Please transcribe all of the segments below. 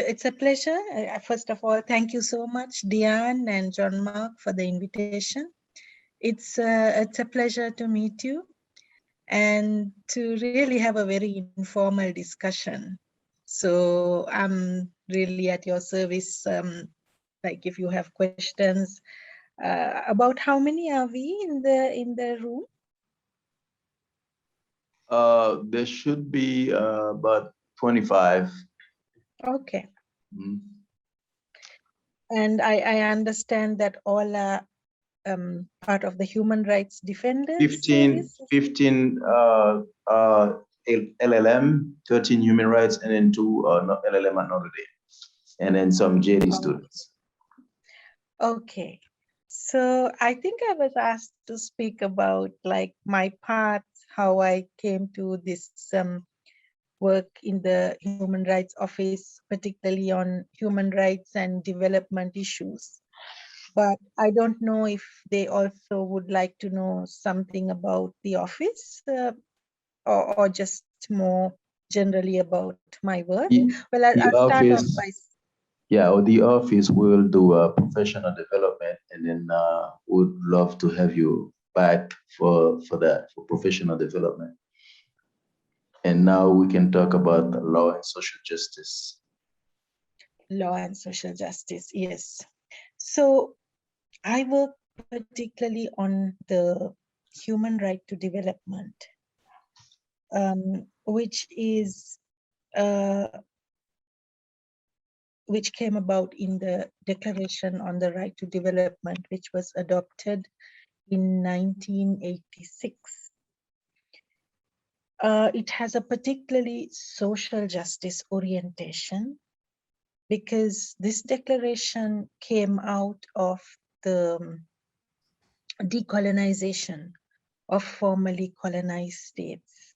it's a pleasure. First of all, thank you so much, Diane and John Mark, for the invitation. It's a pleasure to meet you and to really have a very informal discussion. So I'm really at your service. Like if you have questions about how many are we in the room? There should be about 25. Okay. Mm. And I understand that all are part of the human rights defenders 15 LLM, 13 human rights, and then 2 LLM at Notre Dame, and then some JD students. Okay. So I think I was asked to speak about like my path, how I came to this work in the Human Rights Office, particularly on human rights and development issues. But I don't know if they also would like to know something about the office or just more generally about my work. Well, I'll start off by... Yeah, or the office will do professional development, and then would love to have you back for that, for professional development. And now we can talk about law and social justice. Law and social justice, yes. So I work particularly on the human right to development, which came about in the Declaration on the Right to Development, which was adopted in 1986. It has a particularly social justice orientation because this declaration came out of the decolonization of formerly colonized states.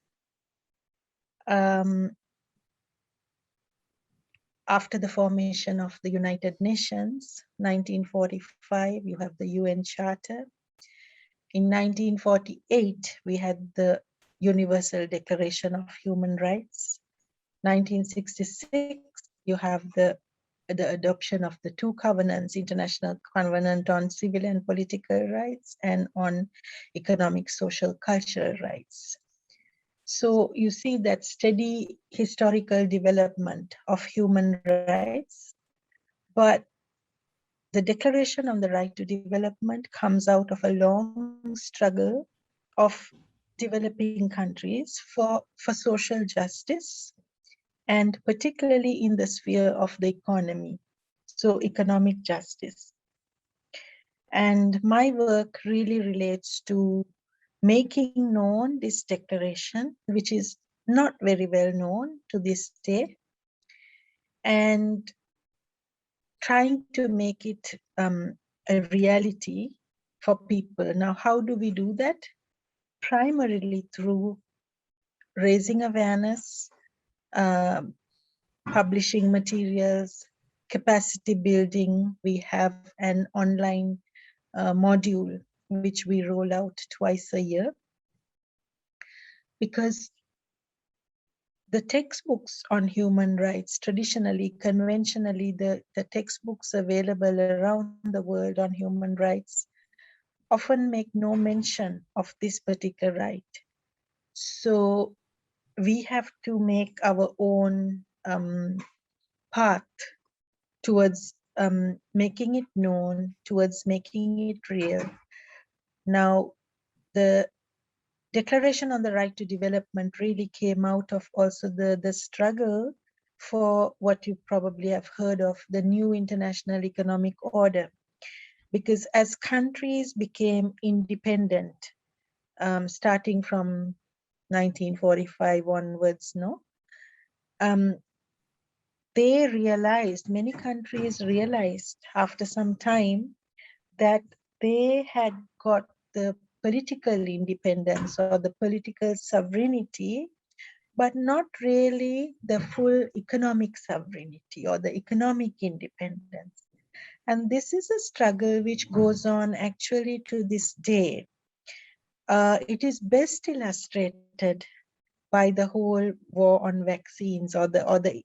After the formation of the United Nations, 1945, you have the UN Charter. In 1948, we had the Universal Declaration of Human Rights. 1966, you have the adoption of the two covenants, International Covenant on Civil and Political Rights and on Economic, Social, Cultural Rights. So you see that steady historical development of human rights, but the Declaration on the Right to Development comes out of a long struggle of developing countries for social justice, and particularly in the sphere of the economy, so economic justice. And my work really relates to making known this declaration, which is not very well known to this day, and trying to make it a reality for people. Now, how do we do that? Primarily through raising awareness, publishing materials, capacity building. We have an online module which we roll out twice a year, because the textbooks on human rights, traditionally, conventionally, the textbooks available around the world on human rights often make no mention of this particular right. So we have to make our own path towards making it known, towards making it real. Now, the Declaration on the Right to Development really came out of also the struggle for what you probably have heard of, the new international economic order. Because as countries became independent, starting from 1945 onwards, they realized, many countries realized after some time that they had got the political independence or the political sovereignty, but not really the full economic sovereignty or the economic independence. And this is a struggle which goes on actually to this day. It is best illustrated by the whole war on vaccines or the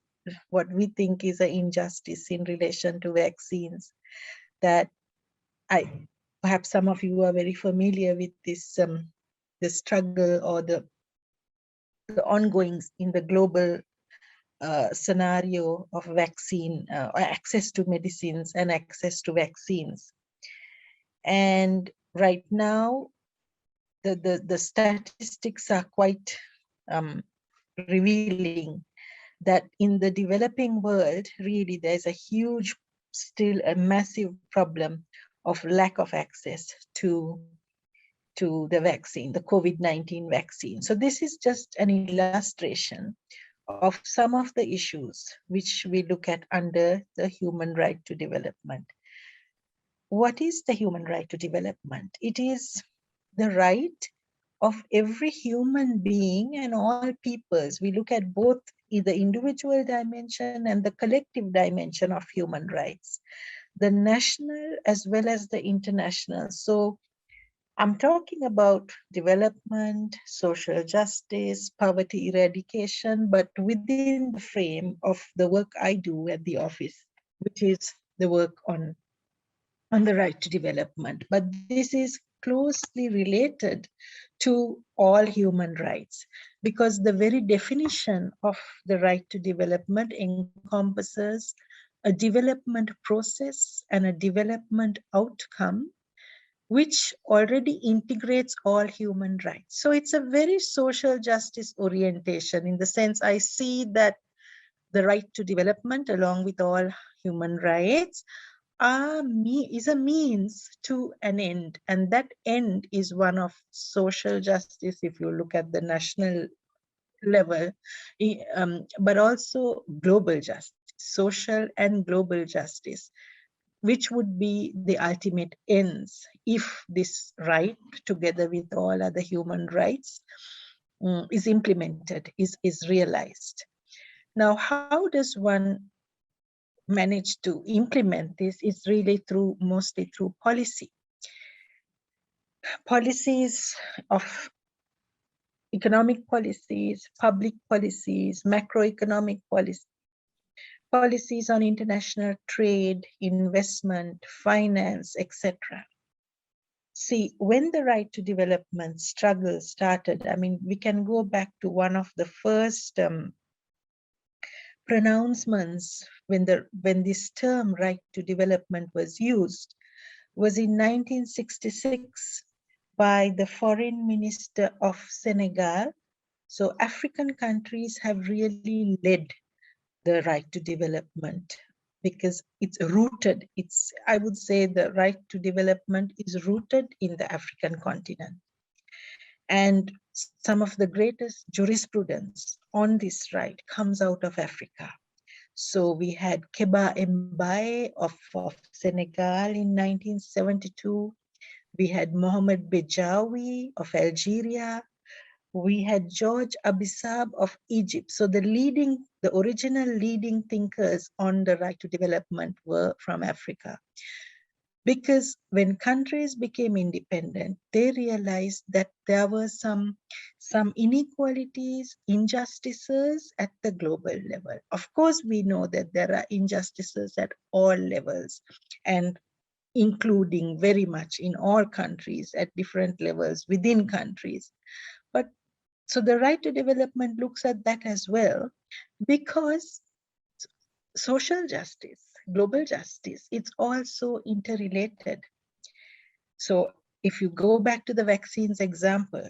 what we think is an injustice in relation to vaccines, that perhaps some of you are very familiar with this, the struggle or the ongoings in the global scenario of vaccine, or access to medicines and access to vaccines. And right now, the statistics are quite revealing that in the developing world, really, there's a huge, still a massive problem of lack of access to the vaccine, the COVID-19 vaccine. So this is just an illustration of some of the issues which we look at under the human right to development. What is the human right to development? It is the right of every human being and all peoples. We look at both the individual dimension and the collective dimension of human rights, the national as well as the international. So I'm talking about development, social justice, poverty eradication, but within the frame of the work I do at the office, which is the work on the right to development. But this is closely related to all human rights, because the very definition of the right to development encompasses a development process and a development outcome which already integrates all human rights. So it's a very social justice orientation, in the sense I see that the right to development along with all human rights is a means to an end, and that end is one of social justice if you look at the national level, but also global justice, social and global justice, which would be the ultimate ends if this right, together with all other human rights, is implemented, is realized. Now, how does one manage to implement this? Is really mostly through policy. Policies of economic policies, public policies, macroeconomic policies, policies on international trade, investment, finance, etc. See, when the right to development struggle started, I mean, we can go back to one of the first pronouncements when this term right to development was used, was in 1966 by the foreign minister of Senegal. So African countries have really led the right to development because it's rooted, I would say the right to development is rooted in the African continent. And some of the greatest jurisprudence on this right comes out of Africa. So we had Keba Mbaye of Senegal in 1972. We had Mohamed Bejawi of Algeria. We had George Abissab of Egypt. So the original leading thinkers on the right to development were from Africa. Because when countries became independent, they realized that there were some inequalities, injustices at the global level. Of course, we know that there are injustices at all levels, and including very much in all countries at different levels within countries. But so the right to development looks at that as well, because social justice, global justice, it's also interrelated. So if you go back to the vaccines example,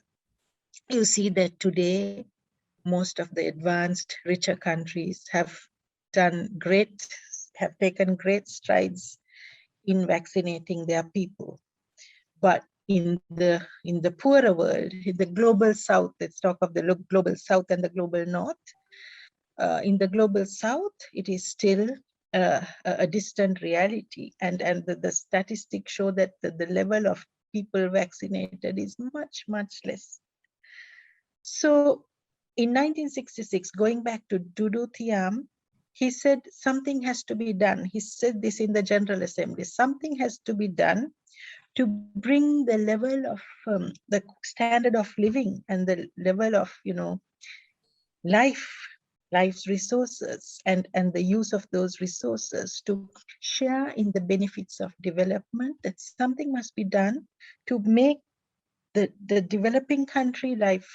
you see that today, most of the advanced, richer countries have taken great strides in vaccinating their people. But in the poorer world, in the global south, let's talk of the global south and the global north. In the global south, it is still a distant reality, and the statistics show that the level of people vaccinated is much, much less. So in 1966, going back to Dudu Thiam, he said something has to be done. He said this in the General Assembly, something has to be done to bring the level of the standard of living and the level of life life's resources and the use of those resources to share in the benefits of development, that something must be done to make the developing country life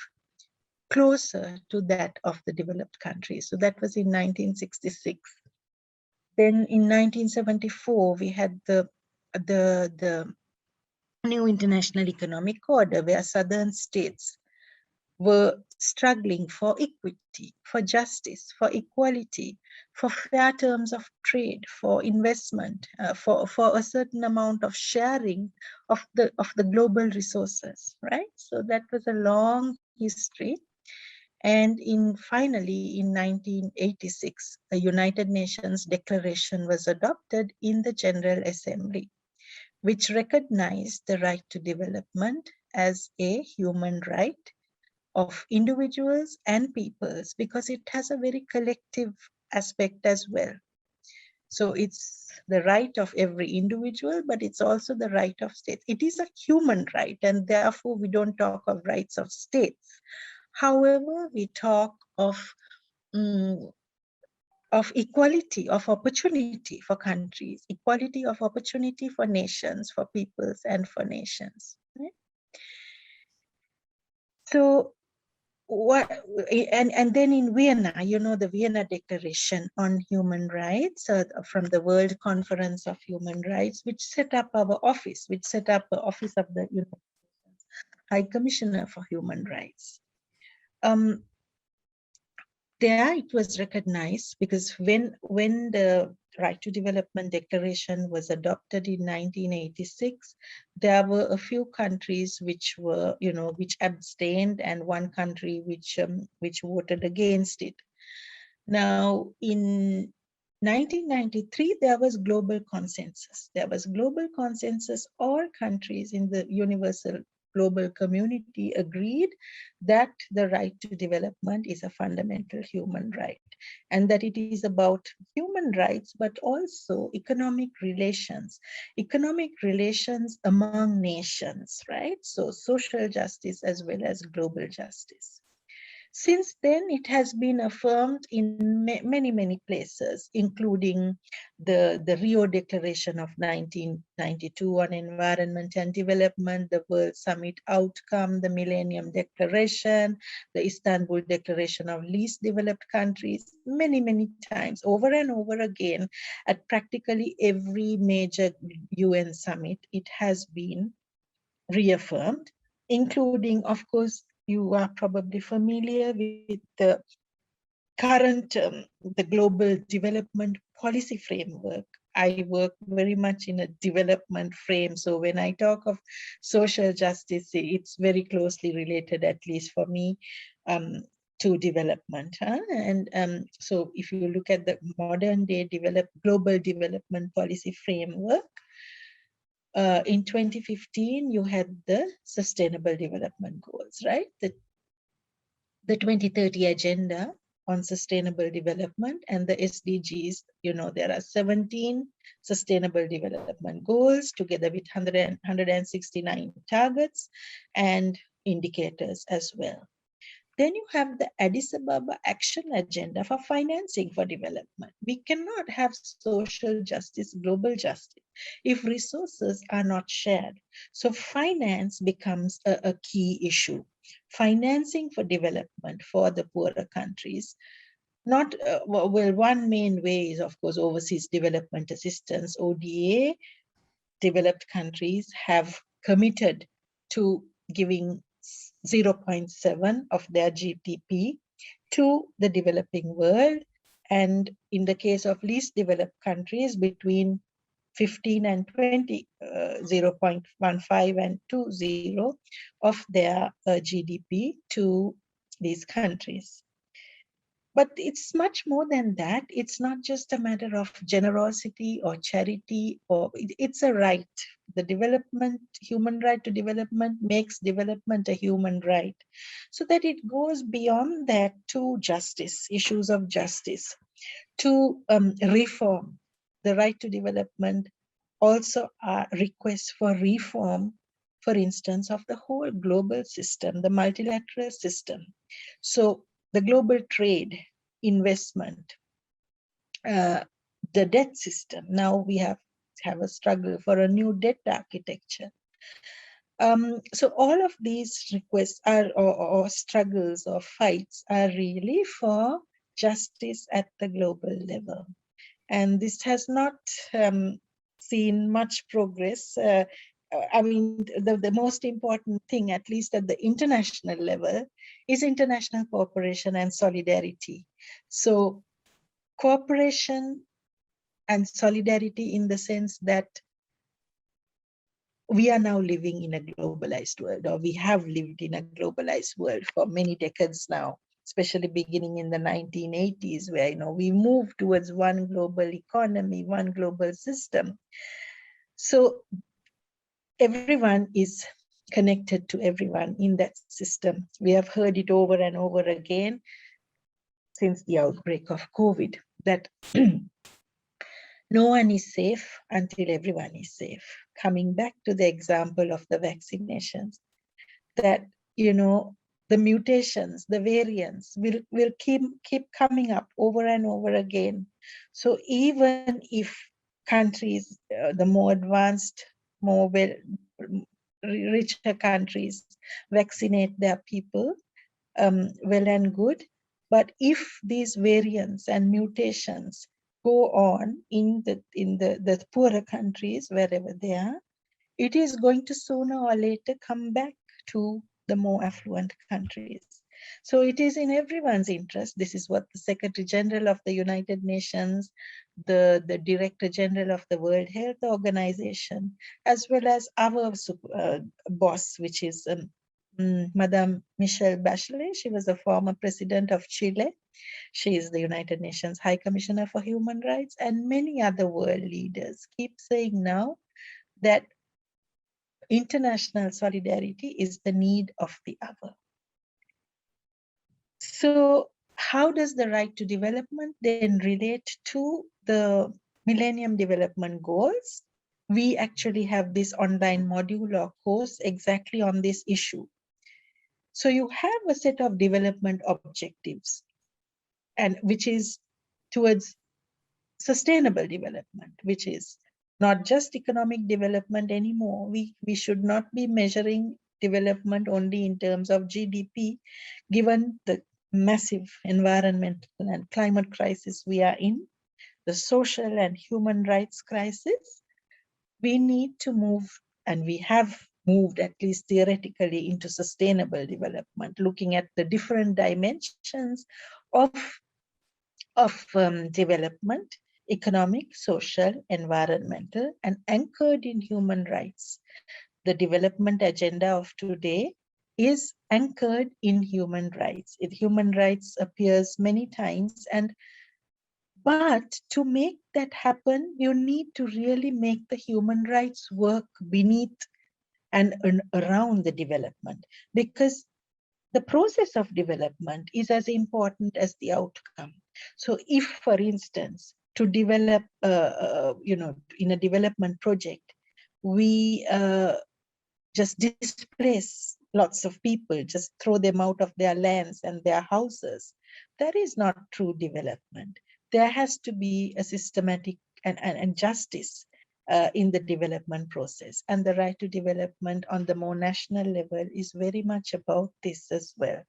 closer to that of the developed countries. So that was in 1966. Then in 1974, we had the new international economic order, where southern states were struggling for equity, for justice, for equality, for fair terms of trade, for investment, for a certain amount of sharing of the global resources, right? So that was a long history. And finally, in 1986, a United Nations Declaration was adopted in the General Assembly, which recognized the right to development as a human right of individuals and peoples, because it has a very collective aspect as well. So it's the right of every individual, but it's also the right of states. It is a human right, and therefore we don't talk of rights of states. However, we talk of equality of opportunity for countries, equality of opportunity for nations, for peoples, and for nations. Right? So and then in Vienna, the Vienna Declaration on Human Rights from the World Conference of Human Rights, which set up our office, which set up the office of the United Nations High Commissioner for Human Rights. There it was recognized, because when the Right to Development Declaration was adopted in 1986, there were a few countries which were, which abstained, and one country which voted against it. Now, in 1993, there was global consensus. There was global consensus. All countries in the universal global community agreed that the right to development is a fundamental human right, and that it is about human rights, but also economic relations among nations, right? So social justice as well as global justice. Since then, it has been affirmed in many, many places, including the Rio Declaration of 1992 on Environment and Development, the World Summit Outcome, the Millennium Declaration, the Istanbul Declaration of Least Developed Countries. Many, many times, over and over again, at practically every major UN summit, it has been reaffirmed, including, of course, you are probably familiar with the current, the global development policy framework. I work very much in a development frame. So when I talk of social justice, it's very closely related, at least for me, to development. And so if you look at the modern day global development policy framework, in 2015, you had the Sustainable Development Goals, right? The 2030 Agenda on Sustainable Development and the SDGs. There are 17 Sustainable Development Goals, together with 169 targets and indicators as well. Then you have the Addis Ababa Action Agenda for Financing for Development. We cannot have social justice, global justice, if resources are not shared. So finance becomes a key issue. Financing for development for the poorer countries. Not, well, one main way is, of course, overseas development assistance, ODA. Developed countries have committed to giving 0.7 of their GDP to the developing world. And in the case of least developed countries, between 15 and 20, 0.15 and 20 of their GDP to these countries. But it's much more than that. It's not just a matter of generosity or charity, or it's a right. The human right to development makes development a human right. So that it goes beyond that to justice, issues of justice, to reform. The right to development also are requests for reform, for instance, of the whole global system, the multilateral system. So the global trade investment, the debt system. Now we have a struggle for a new debt architecture. So all of these requests are, or struggles or fights are really for justice at the global level. And this has not seen much progress. I mean, the most important thing, at least at the international level, is international cooperation and solidarity. So cooperation and solidarity in the sense that we are now living in a globalized world, or we have lived in a globalized world for many decades now, especially beginning in the 1980s, where we moved towards one global economy, one global system. So everyone is connected to everyone in that system. We have heard it over and over again since the outbreak of COVID, that no one is safe until everyone is safe. Coming back to the example of the vaccinations, that the mutations, the variants will keep coming up over and over again. So even if countries, the more advanced, more richer countries, vaccinate their people, well and good, but if these variants and mutations go on in the poorer countries, wherever they are, it is going to sooner or later come back to the more affluent countries. So it is in everyone's interest. This is what the Secretary General of the United Nations, the Director General of the World Health Organization, as well as our boss, which is Madame Michelle Bachelet. She was a former president of Chile. She is the United Nations High Commissioner for Human Rights, and many other world leaders keep saying now that international solidarity is the need of the other. So how does the right to development then relate to the Millennium Development Goals? We actually have this online module or course exactly on this issue. So you have a set of development objectives, and which is towards sustainable development, which is not just economic development anymore. We should not be measuring development only in terms of GDP, given the massive environmental and climate crisis we are in, the social and human rights crisis. We need to move, and we have moved at least theoretically into sustainable development, looking at the different dimensions of development: economic, social, environmental, and anchored in human rights. The development agenda of today is anchored in human rights. Human rights appears many times, but to make that happen, you need to really make the human rights work beneath and around the development, because the process of development is as important as the outcome. So if, for instance, to develop, in a development project, we just displace lots of people, just throw them out of their lands and their houses, that is not true development. There has to be a systematic and justice in the development process. And the right to development on the more national level is very much about this as well,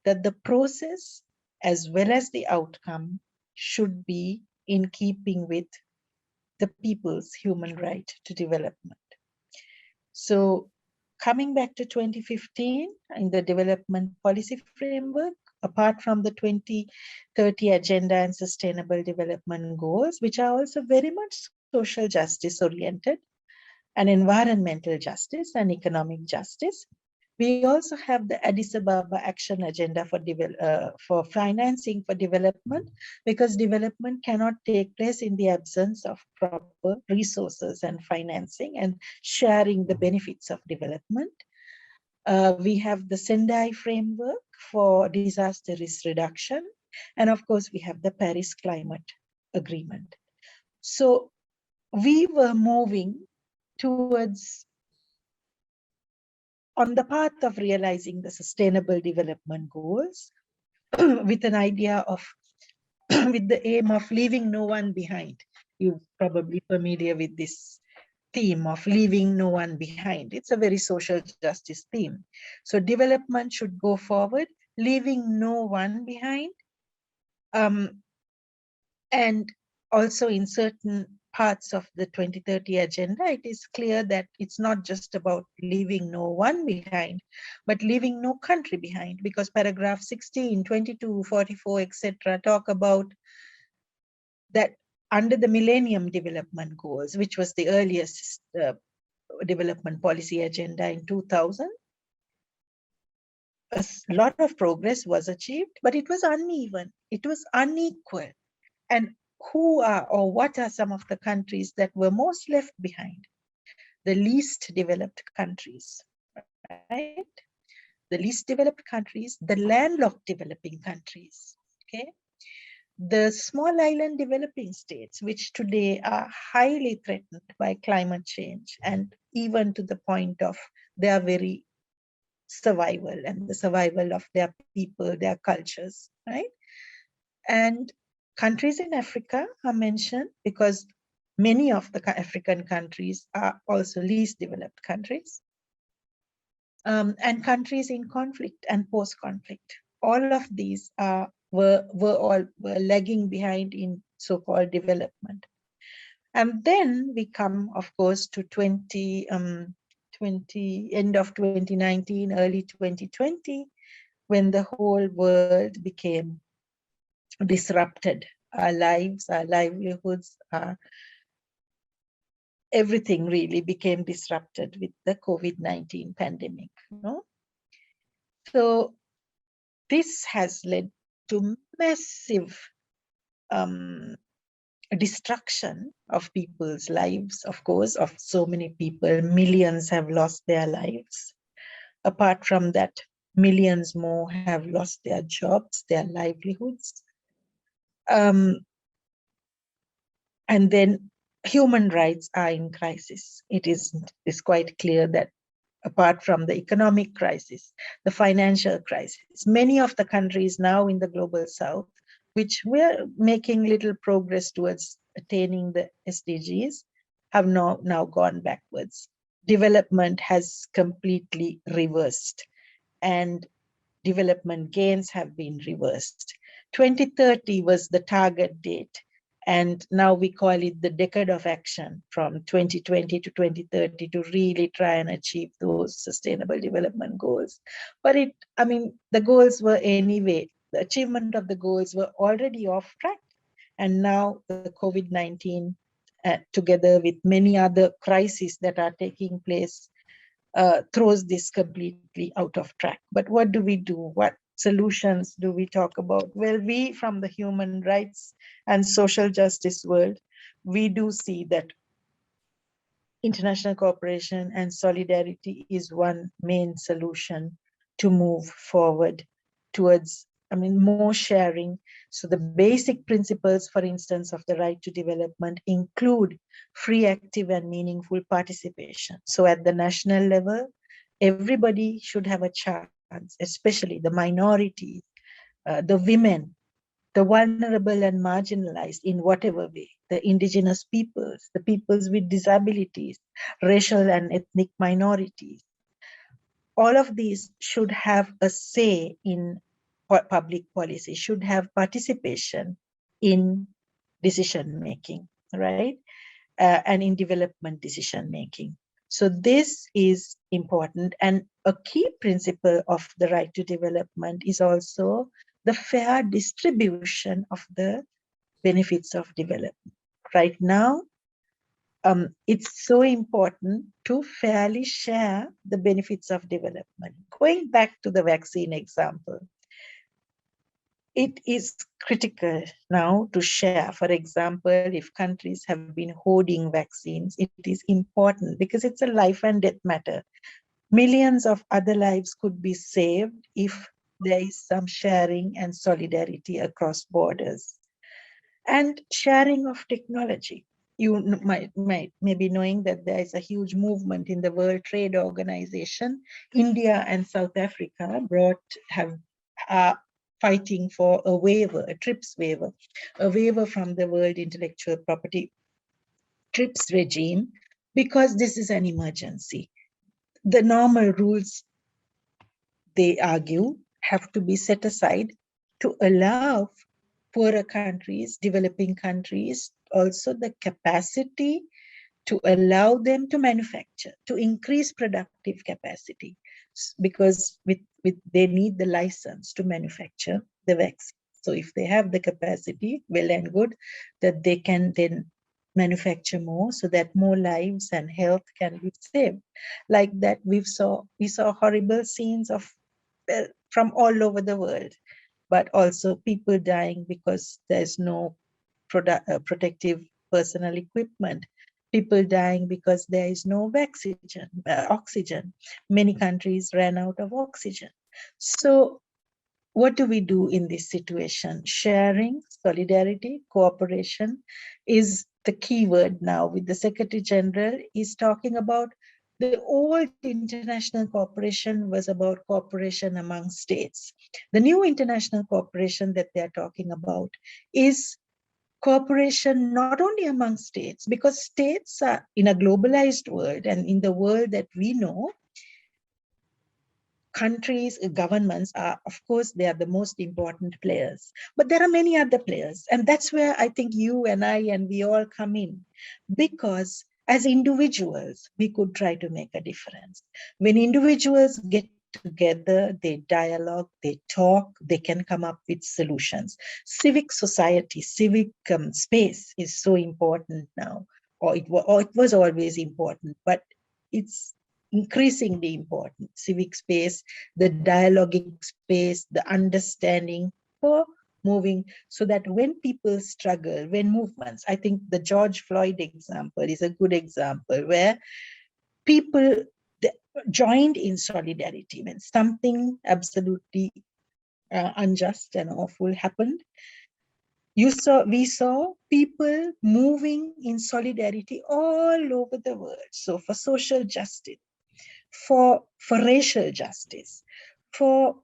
that the process as well as the outcome should be in keeping with the people's human right to development. So coming back to 2015, in the development policy framework, apart from the 2030 agenda and sustainable development goals, which are also very much social justice oriented, and environmental justice and economic justice, we also have the Addis Ababa Action Agenda for financing for development, because development cannot take place in the absence of proper resources and financing and sharing the benefits of development. We have the Sendai framework for disaster risk reduction. And of course, we have the Paris Climate Agreement. So we were moving towards, on the path of realizing the sustainable development goals with an idea of with the aim of leaving no one behind. You're probably familiar with this theme of leaving no one behind. It's a very social justice theme. So development should go forward, leaving no one behind. And also in certain parts of the 2030 agenda, it is clear that it's not just about leaving no one behind, but leaving no country behind, because paragraph 16, 22, 44, etc. talk about that under the Millennium Development Goals, which was the earliest development policy agenda in 2000, a lot of progress was achieved, but it was uneven, it was unequal. And who are or what are some of the countries that were most left behind? The least developed countries, right? The least developed countries, the landlocked developing countries, okay? The small island developing states, which today are highly threatened by climate change, and even to the point of their very survival and the survival of their people, their cultures, right? And countries in Africa are mentioned because many of the African countries are also least developed countries. And countries in conflict and post-conflict. All of these were lagging behind in so-called development. And then we come, of course, to end of 2019, early 2020, when the whole world became disrupted. Our lives, our livelihoods, everything really became disrupted with the COVID-19 pandemic. No? So this has led to massive destruction of people's lives, of course, of so many people. Millions have lost their lives. Apart from that, millions more have lost their jobs, their livelihoods. And then human rights are in crisis. It's quite clear that apart from the economic crisis, the financial crisis, many of the countries now in the global south, which were making little progress towards attaining the SDGs, have now gone backwards. Development has completely reversed, and development gains have been reversed. 2030 was the target date, and now we call it the decade of action from 2020 to 2030 to really try and achieve those sustainable development goals. But the goals were anyway, the achievement of the goals were already off track. And now the COVID-19, together with many other crises that are taking place, throws this completely out of track. But what do we do? What solutions do we talk about? Well, we from the human rights and social justice world, we do see that international cooperation and solidarity is one main solution to move forward towards more sharing. So the basic principles, for instance, of the right to development include free, active, and meaningful participation. So at the national level, everybody should have a chance, especially the minorities, the women, the vulnerable and marginalized in whatever way, the indigenous peoples, the peoples with disabilities, racial and ethnic minorities. All of these should have a say in public policy, should have participation in decision making, right? And in development decision making. So this is important. And a key principle of the right to development is also the fair distribution of the benefits of development. Right now, it's so important to fairly share the benefits of development. Going back to the vaccine example, it is critical now to share. For example, if countries have been hoarding vaccines, it is important because it's a life and death matter. Millions of other lives could be saved if there is some sharing and solidarity across borders. And sharing of technology. You might be knowing that there is a huge movement in the World Trade Organization. India and South Africa fighting for a waiver, a TRIPS waiver, a waiver from the World Intellectual Property TRIPS regime, because this is an emergency. The normal rules, they argue, have to be set aside to allow poorer countries, developing countries, also the capacity to allow them to manufacture, to increase productive capacity, because they need the license to manufacture the vaccine. So if they have the capacity, well and good, that they can then manufacture more so that more lives and health can be saved. Like that, we saw horrible scenes of from all over the world, but also people dying because there's no protective personal equipment, people dying because there is no oxygen. Many countries ran out of oxygen. So what do we do in this situation? Sharing, solidarity, cooperation is the key word now. With the Secretary General is talking about the old international cooperation was about cooperation among states. The new international cooperation that they are talking about is cooperation not only among states, because states are in a globalized world, and in the world that we know, countries, governments are, of course, they are the most important players, but there are many other players. And that's where I think you and I and we all come in, because as individuals, we could try to make a difference. When individuals get together, they dialogue, they talk, they can come up with solutions. Civic society, civic space is so important now, or it was always important, but it's increasingly important. Civic space, the dialoguing space, the understanding for moving, so that when people struggle, when movements, I think the George Floyd example is a good example where people joined in solidarity when something absolutely unjust and awful happened. We saw people moving in solidarity all over the world. So for social justice, for racial justice, for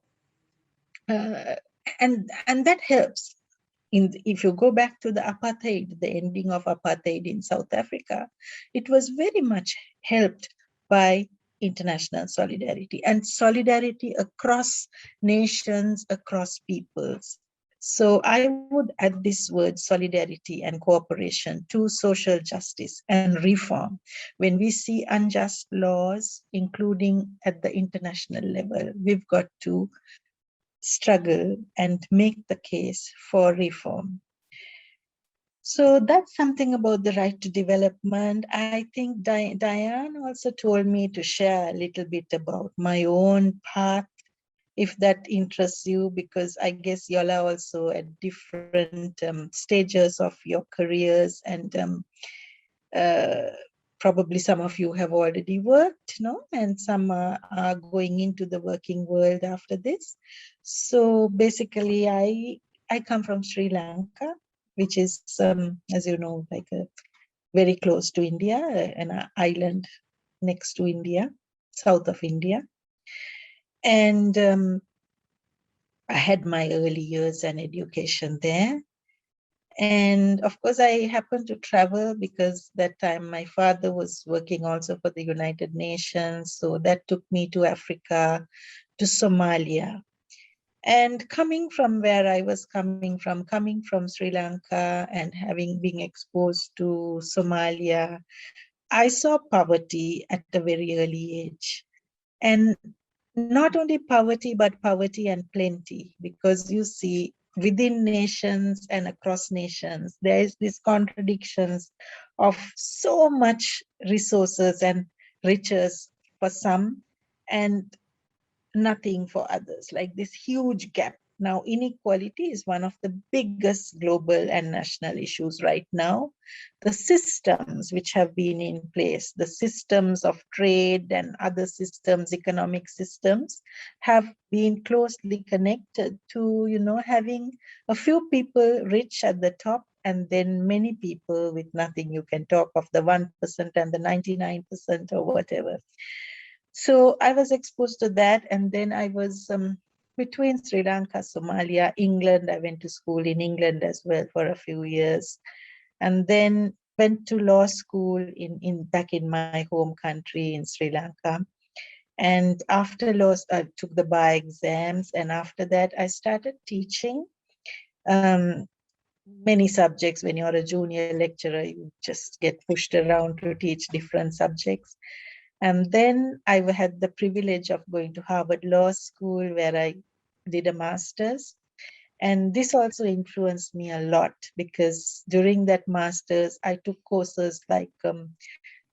and that helps. If you go back to the apartheid, the ending of apartheid in South Africa, it was very much helped by international solidarity and solidarity across nations, across peoples. So I would add this word solidarity and cooperation to social justice and reform. When we see unjust laws, including at the international level, we've got to struggle and make the case for reform. So that's something about the right to development. I think Diane also told me to share a little bit about my own path, if that interests you, because I guess y'all are also at different stages of your careers, and probably some of you have already worked, no? And some are going into the working world after this. So basically, I come from Sri Lanka, which is, as you know, like very close to India, an island next to India, south of India. And I had my early years and education there. And of course, I happened to travel because that time my father was working also for the United Nations. So that took me to Africa, to Somalia. And coming from where I was coming from Sri Lanka and having been exposed to Somalia, I saw poverty at a very early age. And not only poverty, but poverty and plenty, because you see within nations and across nations, there is these contradictions of so much resources and riches for some and nothing for others, like this huge gap. Now, inequality is one of the biggest global and national issues right now. The systems which have been in place, the systems of trade and other systems, economic systems, have been closely connected to, having a few people rich at the top and then many people with nothing. You can talk of the 1% and the 99% or whatever. So I was exposed to that, and then I was between Sri Lanka, Somalia, England. I went to school in England as well for a few years, and then went to law school back in my home country in Sri Lanka. And after law, I took the bar exams, and after that, I started teaching many subjects. When you're a junior lecturer, you just get pushed around to teach different subjects. And then I had the privilege of going to Harvard Law School, where I did a master's. And this also influenced me a lot, because during that master's, I took courses like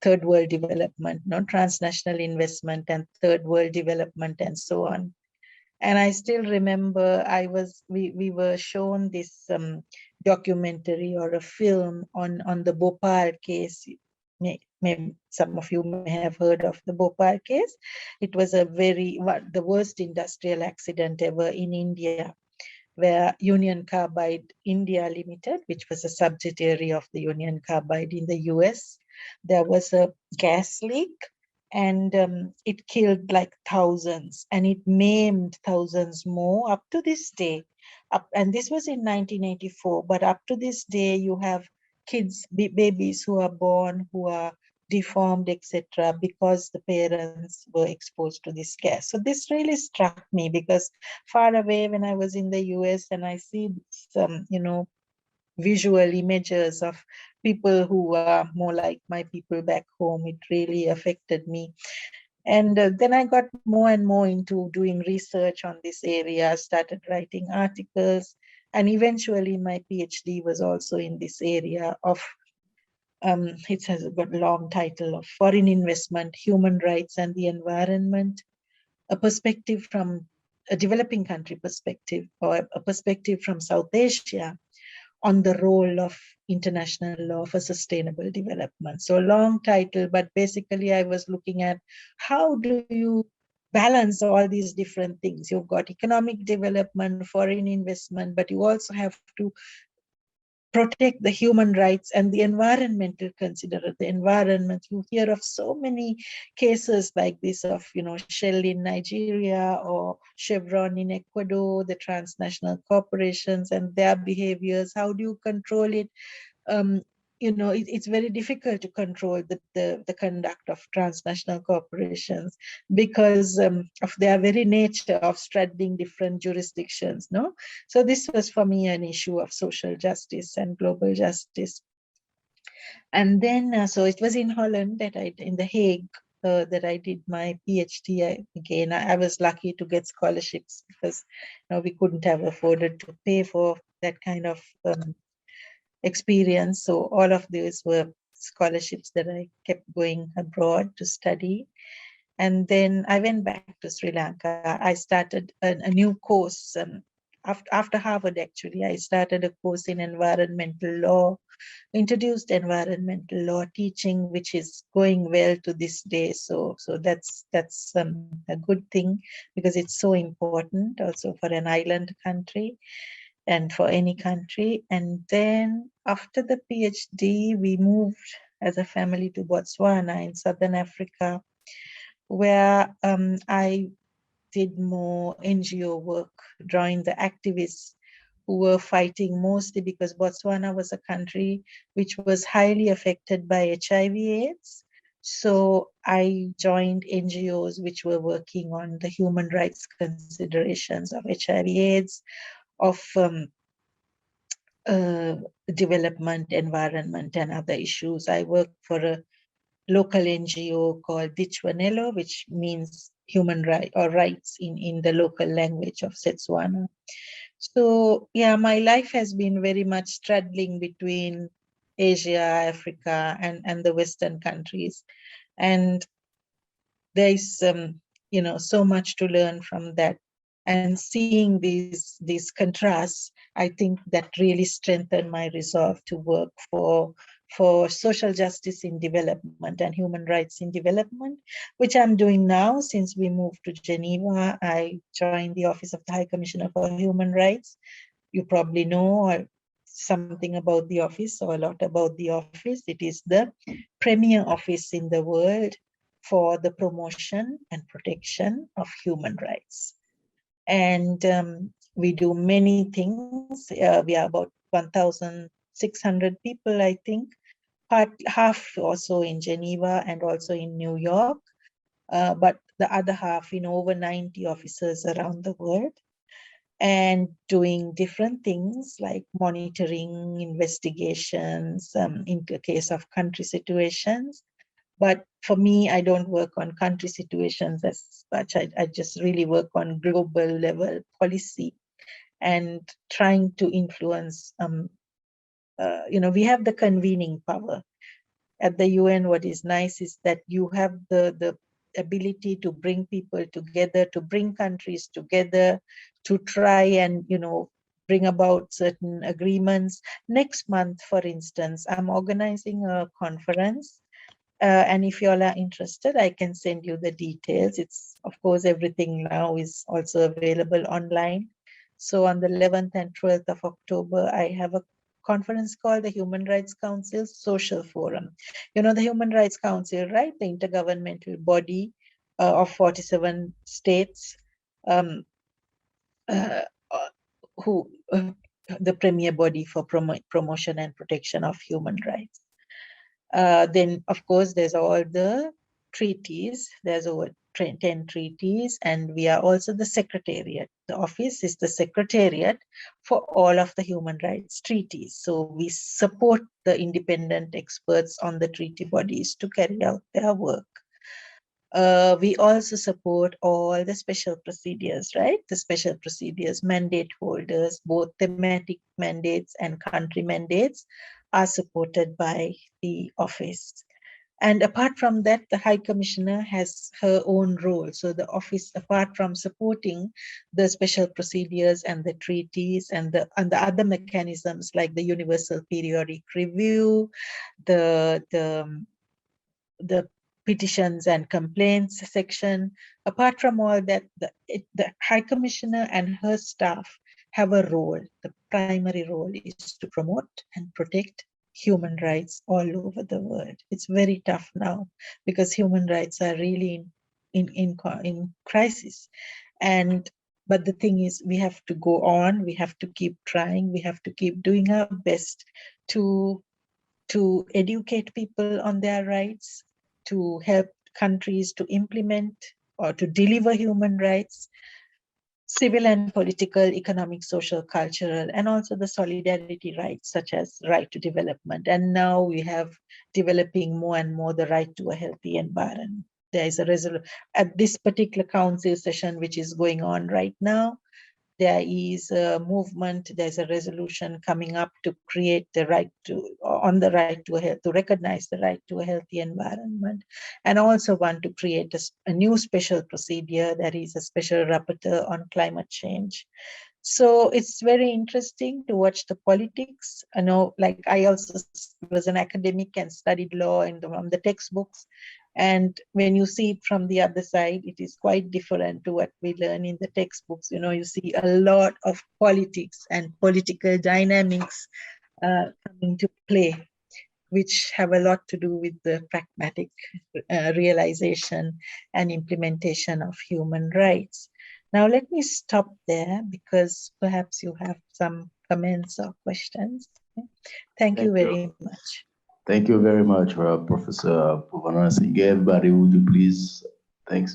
third world development, transnational investment and third world development and so on. And I still remember we were shown this documentary or a film on the Bhopal case. Maybe some of you may have heard of the Bhopal case. It was the worst industrial accident ever in India, where Union Carbide India Limited, which was a subsidiary of the Union Carbide in the US, there was a gas leak, and it killed like thousands, and it maimed thousands more up to this day. And this was in 1984, but up to this day, you have kids, babies who are born, who are deformed, etc., because the parents were exposed to this gas. So this really struck me, because far away when I was in the US and I see some, visual images of people who are more like my people back home, it really affected me. And then I got more and more into doing research on this area, started writing articles, and eventually my PhD was also in this area of it has got a long title of Foreign Investment, Human Rights and the Environment, a perspective from a developing country perspective, or a perspective from South Asia on the role of international law for sustainable development. So a long title, but basically I was looking at how do you balance all these different things. You've got economic development, foreign investment, but you also have to protect the human rights and the environmental, consider the environment. You hear of so many cases like this of, Shell in Nigeria or Chevron in Ecuador, the transnational corporations and their behaviors. How do you control it? It's very difficult to control the conduct of transnational corporations because of their very nature of straddling different jurisdictions, no? So this was for me an issue of social justice and global justice. And then, so it was in Holland that in The Hague, that I did my PhD. I was lucky to get scholarships because we couldn't have afforded to pay for that kind of experience. So all of these were scholarships that I kept going abroad to study. And then I went back to Sri Lanka. I started a new course. After Harvard, actually, I started a course in environmental law, introduced environmental law teaching, which is going well to this day. So that's a good thing, because it's so important also for an island country and for any country. And then after the PhD, we moved as a family to Botswana in Southern Africa, where I did more NGO work, drawing the activists who were fighting, mostly because Botswana was a country which was highly affected by HIV/AIDS. So I joined NGOs which were working on the human rights considerations of HIV/AIDS, of development, environment, and other issues. I work for a local NGO called Dichwanelo, which means human right or rights in the local language of Setswana. So yeah, my life has been very much straddling between Asia, Africa, and the Western countries. And there is so much to learn from that. And seeing these contrasts, I think that really strengthened my resolve to work for social justice in development and human rights in development, which I'm doing now. Since we moved to Geneva, I joined the Office of the High Commissioner for Human Rights. You probably know something about the office, or a lot about the office. It is the premier office in the world for the promotion and protection of human rights. And we do many things. We are about 1,600 people, I think, half also in Geneva and also in New York, but the other half in over 90 offices around the world, and doing different things like monitoring, investigations, in the case of country situations. But for me, I don't work on country situations as much. I just really work on global level policy and trying to influence. We have the convening power at the UN. What is nice is that you have the ability to bring people together, to bring countries together, to try and bring about certain agreements. Next month, for instance, I'm organizing a conference. And if you all are interested, I can send you the details. It's, of course, everything now is also available online. So on the 11th and 12th of October, I have a conference called the Human Rights Council Social Forum. You know, the Human Rights Council, right? The intergovernmental body of 47 states, um, uh, uh, who the premier body for promotion and protection of human rights. Then, of course, there's all the treaties. There's over 10 treaties, and we are also the secretariat. The office is the secretariat for all of the human rights treaties. So we support the independent experts on the treaty bodies to carry out their work. We also support all the special procedures, right? The special procedures, mandate holders, both thematic mandates and country mandates are supported by the office. And apart from that, the High Commissioner has her own role. So the office, apart from supporting the special procedures and the treaties and the other mechanisms like the Universal Periodic Review, the petitions and complaints section. Apart from all that, the High Commissioner and her staff have a role. The primary role is to promote and protect human rights all over the world. It's very tough now because human rights are really in crisis. But the thing is, we have to go on, we have to keep trying, we have to keep doing our best to educate people on their rights, to help countries to implement or to deliver human rights, civil and political, economic, social, cultural, and also the solidarity rights, such as right to development. And now we have developing more and more the right to a healthy environment. There is a resolution at this particular council session, which is going on right now. There is a movement, there's a resolution coming up to create the right to, on the right to health, to recognize the right to a healthy environment, and also want to create a new special procedure. There is a special rapporteur on climate change. So it's very interesting to watch the politics. I know, like I also was an academic and studied law from the textbooks. And when you see it from the other side, it is quite different to what we learn in the textbooks. You know, you see a lot of politics and political dynamics coming to play, which have a lot to do with the pragmatic realization and implementation of human rights. Now, let me stop there because perhaps you have some comments or questions. Thank you very much. Thank you very much, Professor Puvimanasinghe. Everybody, would you please? Thanks.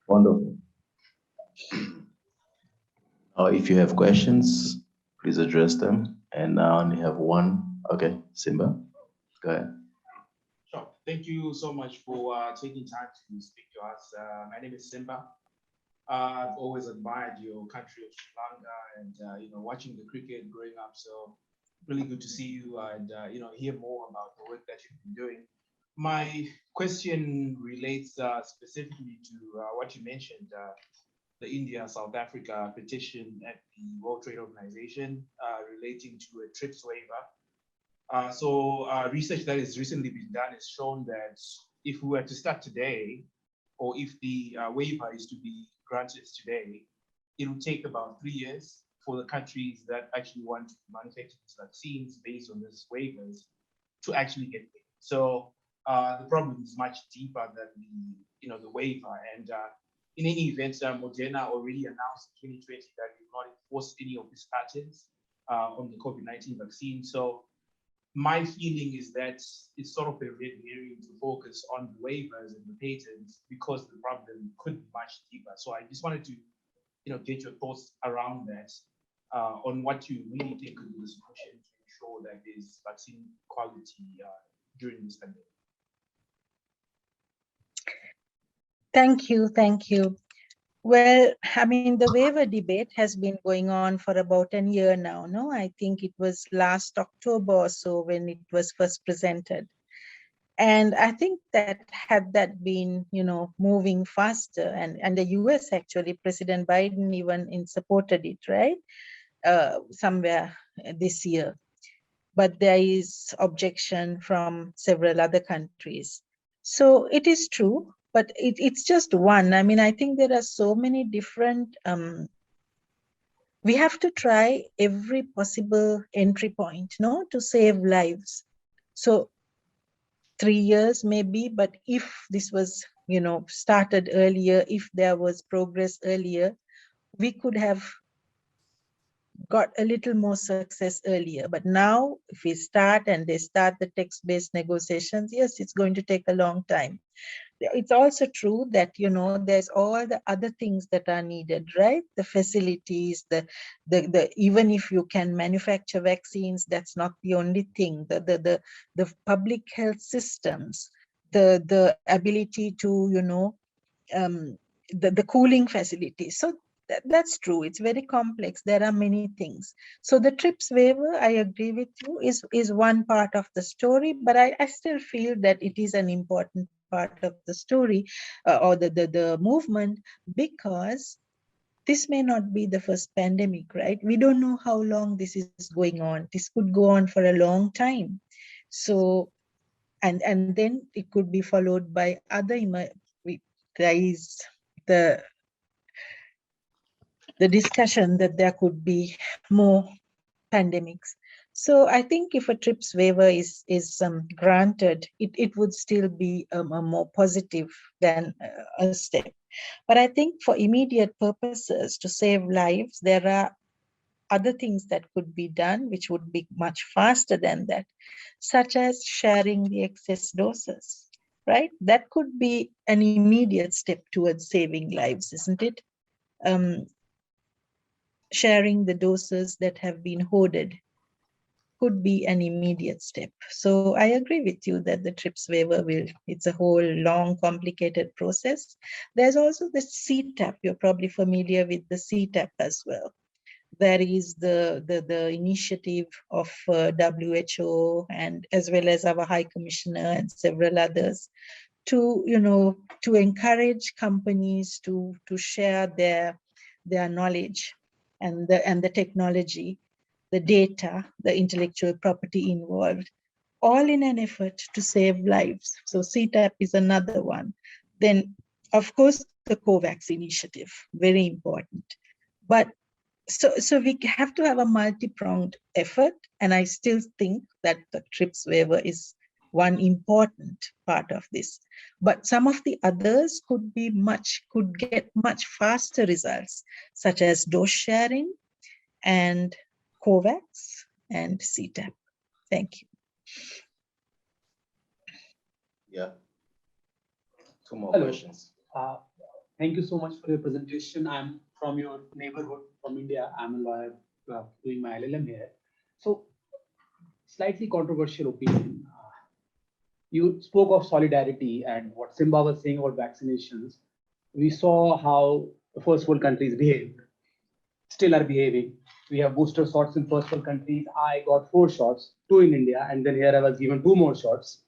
Wonderful. If you have questions, please address them. And I only have one. Okay, Simba, go ahead. Sure. Thank you so much for taking time to speak to us. My name is Simba. I've always admired your country of Sri Lanka and watching the cricket growing up. So really good to see you and hear more about the work that you've been doing. My question relates specifically to what you mentioned, the India-South Africa petition at the World Trade Organization relating to a TRIPS waiver. Research that has recently been done has shown that if we were to start today, or if the waiver is to be granted today, it will take about 3 years for the countries that actually want to manufacture these vaccines based on these waivers to actually get paid. So the problem is much deeper than the waiver. And in any event, Moderna already announced in 2020 that they will not enforce any of these patents on the COVID-19 vaccine. So my feeling is that it's sort of a red herring to focus on the waivers and the patents because the problem could be much deeper. So I just wanted to, get your thoughts around that, on what you really think could be the solution to ensure that there's vaccine quality during this pandemic. Thank you, thank you. Well, I mean, the waiver debate has been going on for about a year now, no? I think it was last October or so when it was first presented. And I think that had that been, moving faster, and the US actually, President Biden even supported it, right? Somewhere this year. But there is objection from several other countries. So it is true, but it's just one. I mean, I think there are so many different, we have to try every possible entry point, no, to save lives. So 3 years maybe, but if this was, started earlier, if there was progress earlier, we could have got a little more success earlier. But now if we start and they start the text-based negotiations, yes, it's going to take a long time. It's also true that, there's all the other things that are needed, right? The facilities, the even if you can manufacture vaccines, that's not the only thing. The public health systems, the ability to, the cooling facilities. So that's true. It's very complex. There are many things. So the TRIPS waiver, I agree with you, is one part of the story, but I still feel that it is an important part of the story or the movement, because this may not be the first pandemic, right? We don't know how long this is going on. This could go on for a long time. So, and then it could be followed by other, there is the discussion that there could be more pandemics. So I think if a TRIPS waiver is granted, it would still be a more positive than a step. But I think for immediate purposes, to save lives, there are other things that could be done, which would be much faster than that, such as sharing the excess doses, right? That could be an immediate step towards saving lives, isn't it? Sharing the doses that have been hoarded could be an immediate step. So I agree with you that the TRIPS waiver it's a whole long, complicated process. There's also the CTAP. You're probably familiar with the CTAP as well. There is the initiative of WHO and as well as our High Commissioner and several others to encourage companies to share their knowledge and the technology, the data, the intellectual property involved, all in an effort to save lives. So CTAP is another one. Then, of course, the COVAX initiative, very important. But so we have to have a multi-pronged effort, and I still think that the TRIPS waiver is one important part of this. But some of the others could get much faster results, such as dose sharing and COVAX and CTAP. Thank you. Yeah. Two more Hello. questions. Thank you so much for your presentation. I'm from your neighborhood from India. I'm a lawyer doing my LLM here. So, slightly controversial opinion. You spoke of solidarity and what Simba was saying about vaccinations. We saw how the first world countries behaved, still are behaving. We have booster shots in first world countries. I got 4 shots, 2 in India, and then here I was given 2 more shots.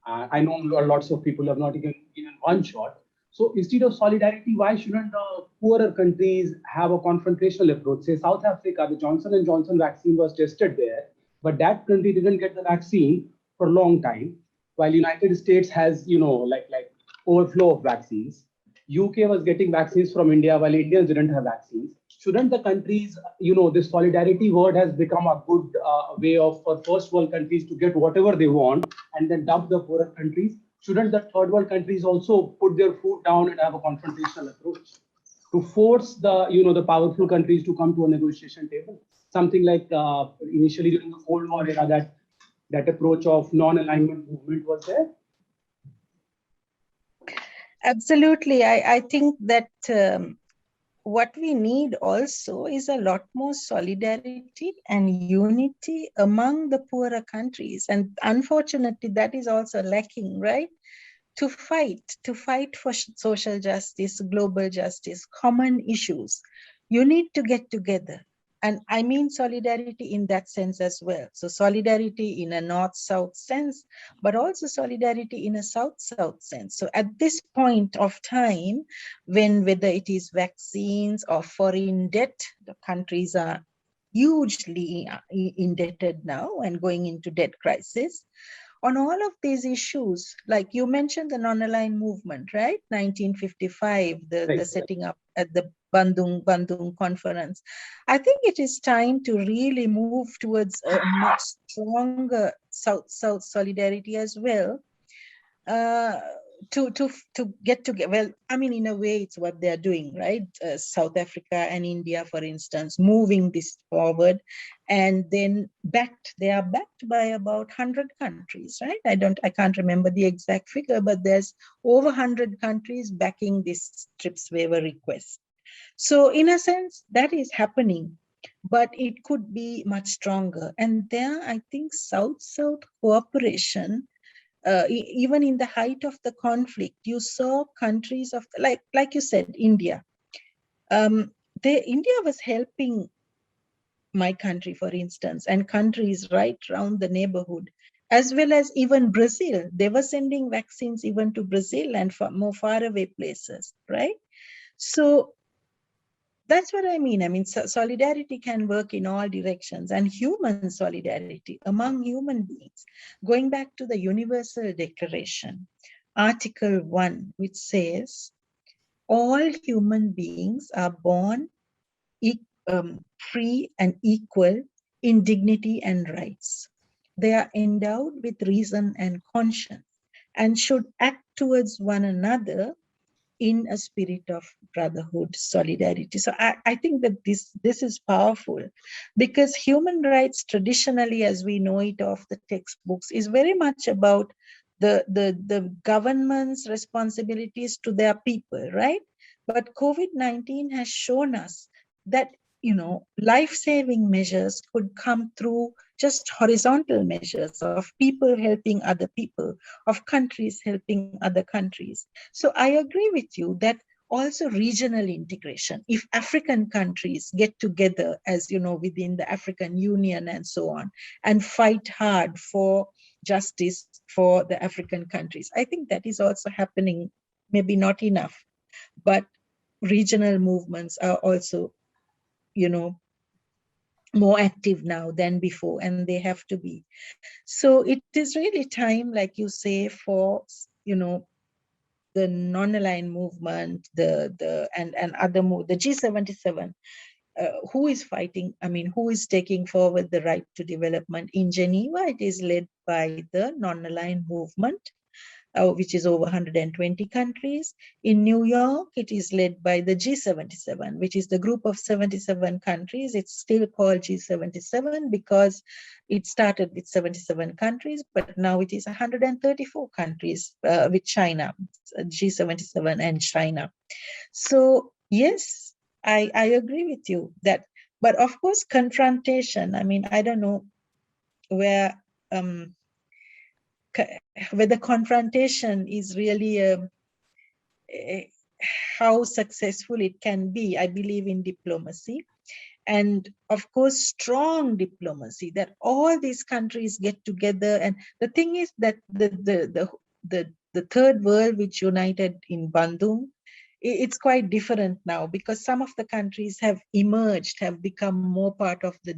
I know lots of people have not even 1 shot. So instead of solidarity, why shouldn't the poorer countries have a confrontational approach? Say South Africa, the Johnson & Johnson vaccine was tested there, but that country didn't get the vaccine for a long time, while United States has, like overflow of vaccines. UK was getting vaccines from India while Indians didn't have vaccines. shouldn't the countries, this solidarity word has become a good way of for first world countries to get whatever they want and then dump the poorer countries? Shouldn't the third world countries also put their foot down and have a confrontational approach to force the powerful countries to come to a negotiation table? Something like initially during the Cold War era, that approach of non-alignment movement was there. Absolutely. I think that what we need also is a lot more solidarity and unity among the poorer countries. And unfortunately, that is also lacking, right? To fight for social justice, global justice, common issues, you need to get together. And I mean solidarity in that sense as well. So solidarity in a North-South sense, but also solidarity in a South-South sense. So at this point of time, whether it is vaccines or foreign debt, the countries are hugely indebted now and going into debt crisis. On all of these issues, like you mentioned the non-aligned movement, right? 1955, the setting up at the Bandung conference. I think it is time to really move towards a much stronger South-South solidarity as well. To get together. Well, I mean, in a way, it's what they're doing, right? South Africa and India, for instance, moving this forward, and then they are backed by about 100 countries, right? I can't remember the exact figure, but there's over 100 countries backing this TRIPS waiver request. So in a sense, that is happening, but it could be much stronger. And there, I think South-South cooperation, even in the height of the conflict, you saw countries of, like you said, India. India was helping my country, for instance, and countries right around the neighborhood, as well as even Brazil. They were sending vaccines even to Brazil and more faraway places, right? So that's what I mean. I mean, solidarity can work in all directions, and human solidarity among human beings. Going back to the Universal Declaration, Article 1, which says, all human beings are born free and equal in dignity and rights. They are endowed with reason and conscience and should act towards one another in a spirit of brotherhood, solidarity. So I think that this is powerful, because human rights traditionally, as we know it off the textbooks, is very much about the government's responsibilities to their people, right? But COVID-19 has shown us that, life-saving measures could come through just horizontal measures of people helping other people, of countries helping other countries. So I agree with you that also regional integration, if African countries get together, as you know, within the African Union and so on, and fight hard for justice for the African countries, I think that is also happening, maybe not enough, but regional movements are also, more active now than before, and they have to be. So it is really time, like you say, for, the non-aligned movement, and other the G77, who is fighting, who is taking forward the right to development. In Geneva, it is led by the non-aligned movement, which is over 120 countries. In New York, it is led by the G77, which is the group of 77 countries. It's still called G77 because it started with 77 countries, but now it is 134 countries with China, G77 and China. So yes, I agree with you that, but of course, confrontation, I don't know where whether confrontation is really how successful it can be. I believe in diplomacy, and of course strong diplomacy, that all these countries get together. And the thing is that the third world, which united in Bandung, it's quite different now, because some of the countries have emerged, have become more part of the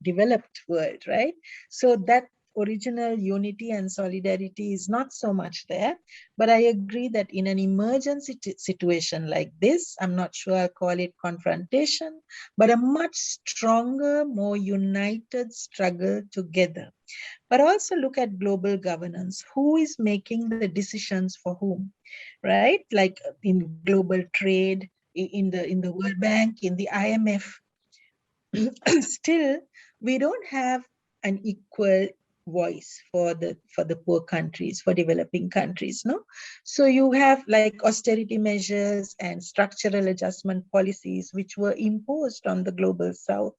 developed world, right? So that original unity and solidarity is not so much there. But I agree that in an emergency situation like this, I'm not sure I'll call it confrontation, but a much stronger, more united struggle together. But also look at global governance. Who is making the decisions for whom, right? Like in global trade, in the World Bank, in the IMF. Still, we don't have an equal voice for the poor countries, for developing countries, no? So you have like austerity measures and structural adjustment policies which were imposed on the global south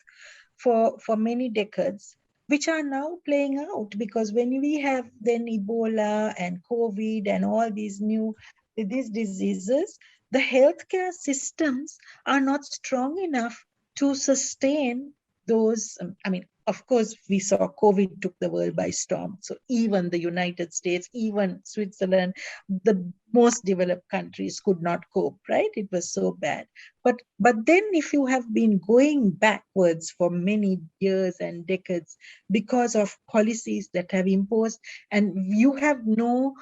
for many decades, which are now playing out, because when we have then Ebola and COVID and all these diseases, the healthcare systems are not strong enough to sustain those. I mean, of course, we saw COVID took the world by storm. So even the United States, even Switzerland, the most developed countries could not cope, right? It was so bad. But then if you have been going backwards for many years and decades because of policies that have imposed, and you have no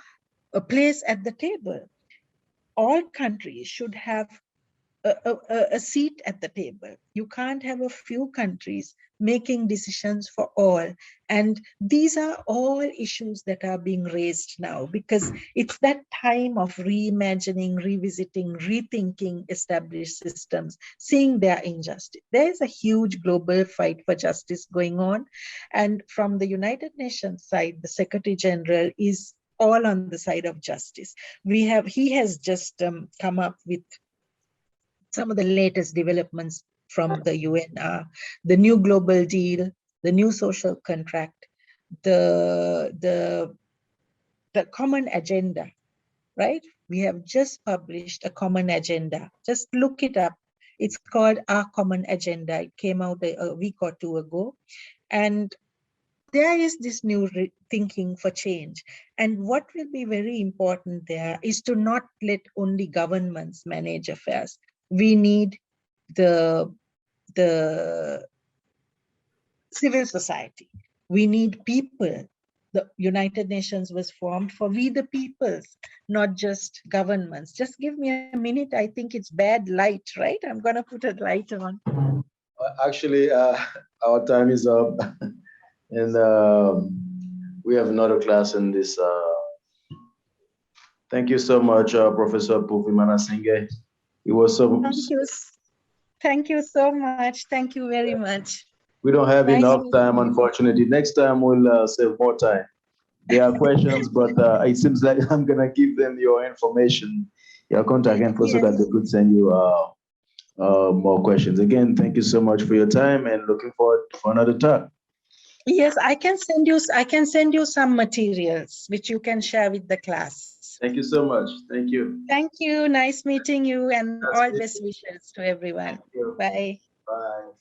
place at the table, all countries should have a seat at the table. You can't have a few countries making decisions for all. And these are all issues that are being raised now, because it's that time of reimagining, revisiting, rethinking established systems, seeing their injustice. There is a huge global fight for justice going on. And from the United Nations side, the Secretary General is all on the side of justice. He has just come up with some of the latest developments from the UN are the new global deal, the new social contract, the common agenda, right? We have just published a common agenda. Just look it up. It's called Our Common Agenda. It came out a week or two ago. And there is this new thinking for change. And what will be very important there is to not let only governments manage affairs. We need the civil society. We need people. The United Nations was formed for we the peoples, not just governments. Just give me a minute. I think it's bad light, right? I'm going to put a light on. Actually, our time is up. And we have another class in this. Thank you so much, Professor Puvimanasinghe. It was so. Thank you so much. Thank you very much. We don't have Nice enough time, unfortunately. Next time we'll save more time. There are questions, but it seems like I'm gonna give them your information, your contact info, so that they could send you more questions. Again, thank you so much for your time, and looking forward for another talk. Yes, I can send you some materials which you can share with the class. Thank you so much. Thank you. Thank you. Nice meeting you, and all best wishes to everyone. Bye. Bye.